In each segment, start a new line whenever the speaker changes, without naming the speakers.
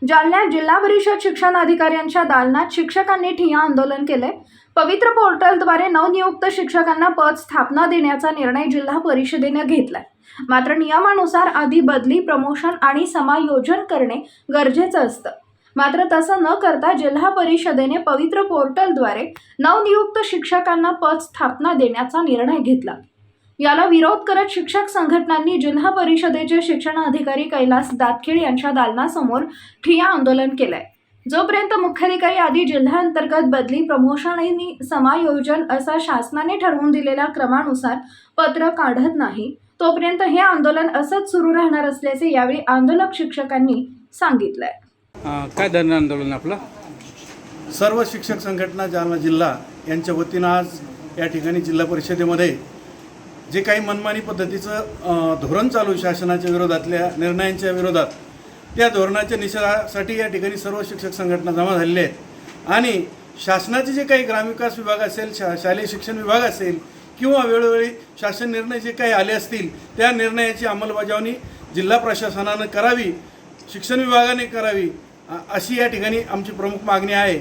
जालन्यात जिल्हा परिषद शिक्षण अधिकाऱ्यांच्या दालनात शिक्षकांनी ठिय्या आंदोलन केले। पवित्र पोर्टलद्वारे नवनियुक्त शिक्षकांना पद स्थापना देण्याचा निर्णय जिल्हा परिषदेने घेतलाय। मात्र नियमानुसार आधी बदली, प्रमोशन आणि समायोजन करणे गरजेचं असतं। मात्र तसं न करता जिल्हा परिषदेने पवित्र पोर्टलद्वारे नवनियुक्त शिक्षकांना पद स्थापना देण्याचा निर्णय घेतला। याला विरोध करत शिक्षक संघटनांनी जिल्हा परिषदेचे शिक्षण अधिकारी कैलास दातखेड यांच्या दालनासमोर ठिय्या आंदोलन केलंय। जोपर्यंत मुख्याधिकारी आदी जिल्ह्यांतर्गत बदली, प्रमोशन आणि समायोजन असा शासनाने ठरवून दिलेल्या क्रमानुसार पत्र काढत नाही, तोपर्यंत हे आंदोलन असंच सुरू राहणार असल्याचे यावेळी आंदोलक शिक्षकांनी सांगितलंय।
काय धरणं आंदोलन आपलं?
सर्व शिक्षक संघटना जालना जिल्हा यांच्या वतीनं आज या ठिकाणी जिल्हा परिषदेमध्ये जे काही मनमानी पद्धतीचं धोरण चालू शासनाच्या विरोधातल्या निर्णयांच्या विरोधात, त्या धोरणाच्या निषेधासाठी या ठिकाणी सर्व शिक्षक संघटना जमा झालेले आहेत। आणि शासनाचे जे काही ग्रामविकास विभाग असेल, शालेय शिक्षण विभाग असेल किंवा वेळोवेळी शासन निर्णय जे काही आले असतील, त्या निर्णयाची अंमलबजावणी जिल्हा प्रशासनानं करावी, शिक्षण विभागाने करावी, अशी या ठिकाणी आमची प्रमुख मागणी आहे।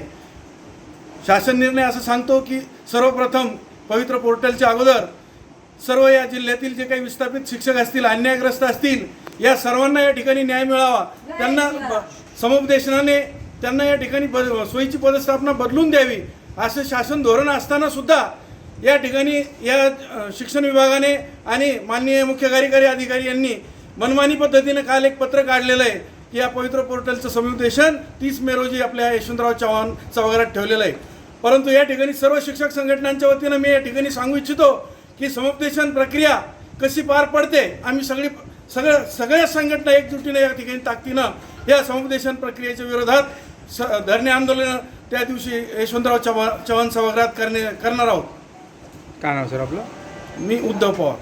शासन निर्णय असं सांगतो की सर्वप्रथम पवित्र पोर्टलच्या अगोदर सर्व या जिल्ह्यातील जे काही विस्थापित शिक्षक असतील, अन्यायग्रस्त असतील, या सर्वांना या ठिकाणी न्याय मिळावा, त्यांना समुपदेशनाने त्यांना या ठिकाणी सोयीची पदस्थापना बदलून द्यावी, असं शासन धोरण असताना सुद्धा या ठिकाणी या शिक्षण विभागाने आणि माननीय मुख्य कार्यकारी अधिकारी यांनी मनमानी पद्धतीने काल एक पत्र काढलेलं आहे की या पवित्र पोर्टलचं समुपदेशन 30 मे रोजी आपल्या यशवंतराव चव्हाण सभागृहात ठेवलेलं आहे। परंतु या ठिकाणी सर्व शिक्षक संघटनांच्या वतीनं मी या ठिकाणी सांगू इच्छितो की समुपदेशन प्रक्रिया कशी पार पडते, आम्ही सगळ्या संघटना एकजुटीने या ठिकाणी ताकदीनं या समुपदेशन प्रक्रियेच्या विरोधात धरणे आंदोलन त्या दिवशी यशवंतराव चव्हाण सभागृहात करणार आहोत।
काय नाव सर आपलं?
मी उद्धव पवार।